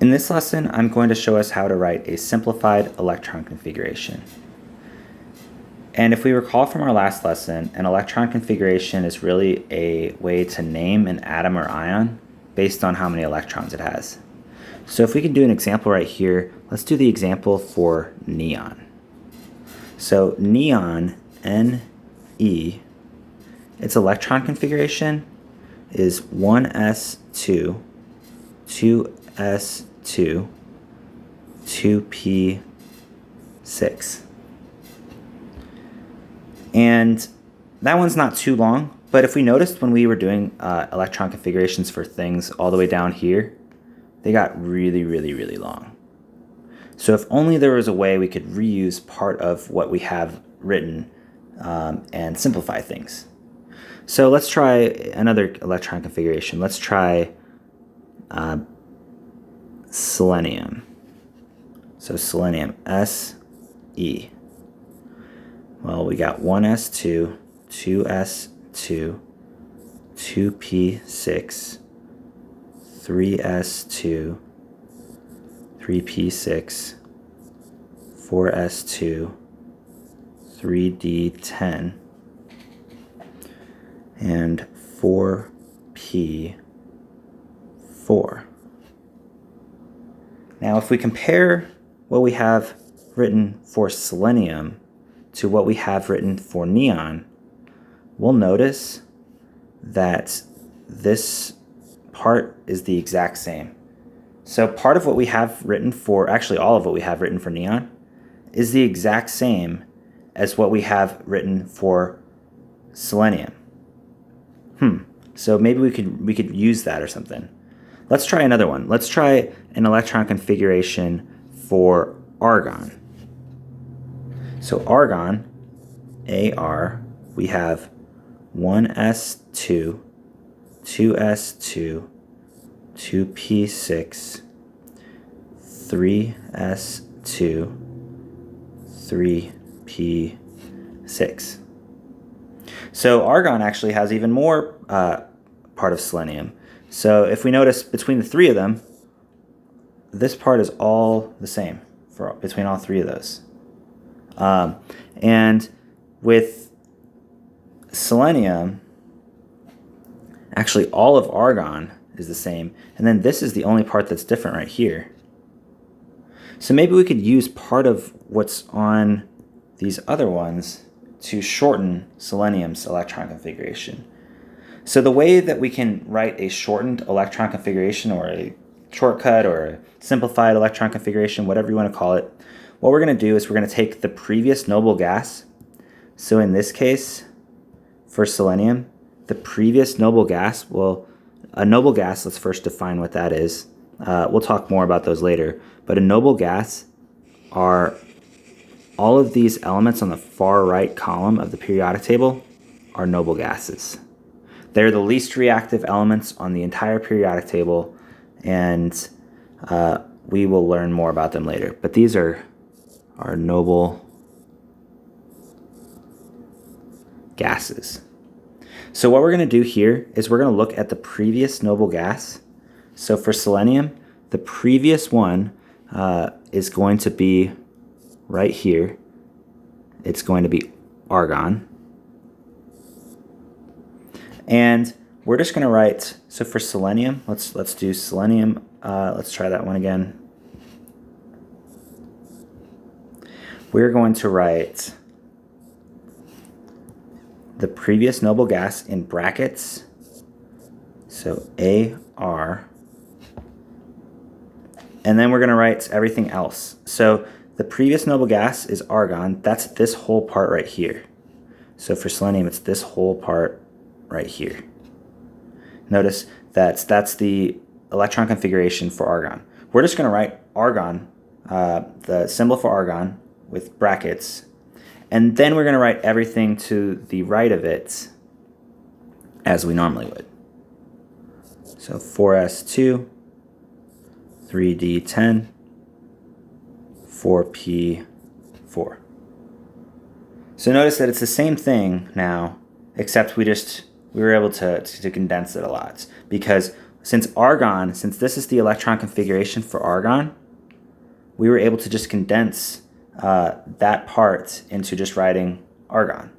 In this lesson, I'm going to show us how to write a simplified electron configuration. And if we recall from our last lesson, an electron configuration is really a way to name an atom or ion based on how many electrons it has. So if we can do an example right here, let's do the example for neon. So neon, Ne, its electron configuration is 1s2, 2s2, 2p6. And that one's not too long, but if we noticed when we were doing electron configurations for things all the way down here, they got really long. So if only there was a way we could reuse part of what we have written and simplify things. So let's try another electron configuration. Let's try selenium. So selenium, Se. Well, we got 1s2, 2s2, 2p6, 3s2, 3p6, 4s2, 3d10, and 4p4. Now, if we compare what we have written for selenium to what we have written for neon, we'll notice that this part is the exact same. So part of what we have written for, actually all of what we have written for neon, is the exact same as what we have written for selenium. So maybe we could use that or something. Let's try another one. Let's try an electron configuration for argon. So argon, Ar, we have 1s2, 2s2, 2p6, 3s2, 3p6. So argon actually has even more part of selenium. So if we notice between the three of them, this part is all the same between all three of those. And with selenium, actually all of argon is the same, and then this is the only part that's different right here. So maybe we could use part of what's on these other ones to shorten selenium's electron configuration. So the way that we can write a shortened electron configuration, or a shortcut, or a simplified electron configuration, whatever you want to call it, what we're going to do is we're going to take the previous noble gas. So in this case, for selenium, the previous noble gas, well, a noble gas, let's first define what that is. We'll talk more about those later. But a noble gas are all of these elements on the far right column of the periodic table are noble gases. They're the least reactive elements on the entire periodic table, and we will learn more about them later. But these are noble gases. So what we're going to do here is we're going to look at the previous noble gas. So for selenium, the previous one is going to be right here. It's going to be argon. And we're just going to write, so for selenium, let's do selenium. Let's try that one again. We're going to write the previous noble gas in brackets, so Ar, and then we're going to write everything else. So the previous noble gas is argon. That's this whole part right here. So for selenium, it's this whole part right here. Notice that's the electron configuration for argon. We're just going to write argon, the symbol for argon, with brackets, and then we're going to write everything to the right of it as we normally would. So 4s2, 3d10, 4p4. So notice that it's the same thing now, except we were able to condense it a lot, because since this is the electron configuration for argon, we were able to just condense that part into just writing argon.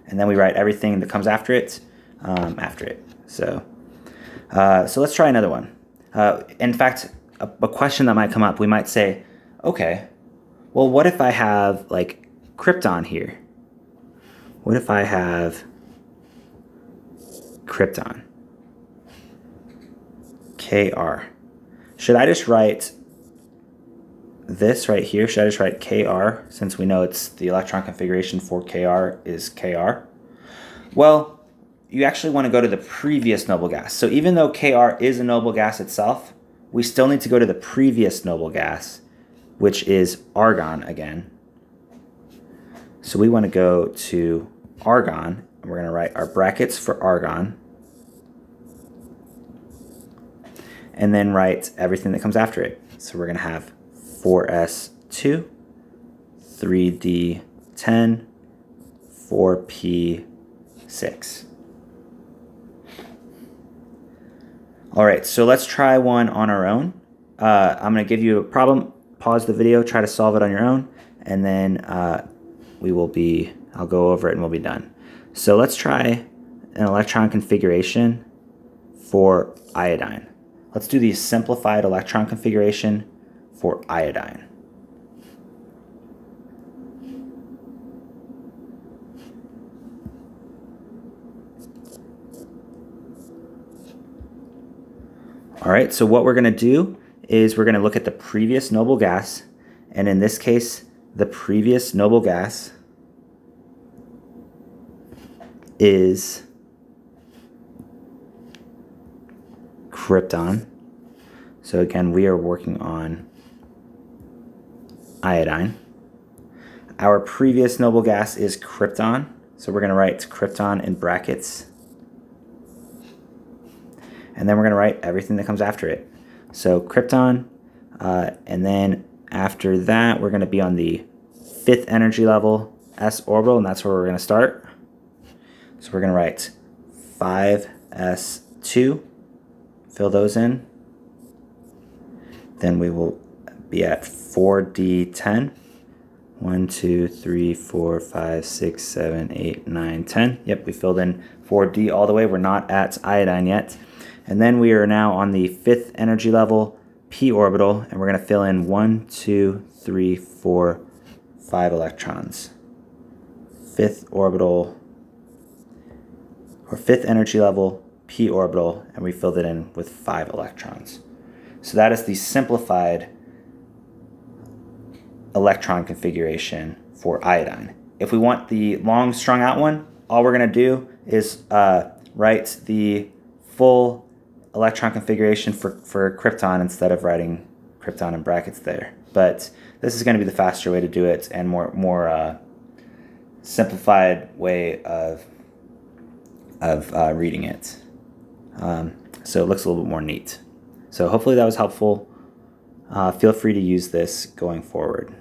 And then we write everything that comes after it. So let's try another one. In fact, a question that might come up, we might say, okay, well, what if I have like krypton here? What if I have krypton? Kr. Should I just write this right here? Should I just write Kr, since we know it's the electron configuration for Kr is Kr? Well, you actually want to go to the previous noble gas. So even though Kr is a noble gas itself, we still need to go to the previous noble gas, which is argon again. So we want to go to argon, and we're going to write our brackets for argon, and then write everything that comes after it. So we're going to have 4s2, 3d10, 4p6. All right, so let's try one on our own. I'm going to give you a problem, pause the video, try to solve it on your own, and then I'll go over it and we'll be done. So let's try an electron configuration for iodine. Let's do the simplified electron configuration for iodine. All right, so what we're going to do is we're going to look at the previous noble gas, and in this case, the previous noble gas is krypton. So again, we are working on iodine. Our previous noble gas is krypton, so we're going to write krypton in brackets. And then we're going to write everything that comes after it. So krypton, and then after that, we're going to be on the 5th energy level, s orbital, and that's where we're going to start. So we're going to write 5s2, fill those in. Then we will be at 4d10. 1, 2, 3, 4, 5, 6, 7, 8, 9, 10. Yep, we filled in 4d all the way. We're not at iodine yet. And then we are now on the 5th energy level, p orbital, and we're going to fill in 1, 2, 3, 4, 5 electrons. 5th orbital, or 5th energy level, p orbital, and we filled it in with 5 electrons. So that is the simplified electron configuration for iodine. If we want the long strung out one, all we're going to do is write the full electron configuration for krypton instead of writing krypton in brackets there. But this is going to be the faster way to do it and more simplified way of reading it. So it looks a little bit more neat. So hopefully that was helpful. Feel free to use this going forward.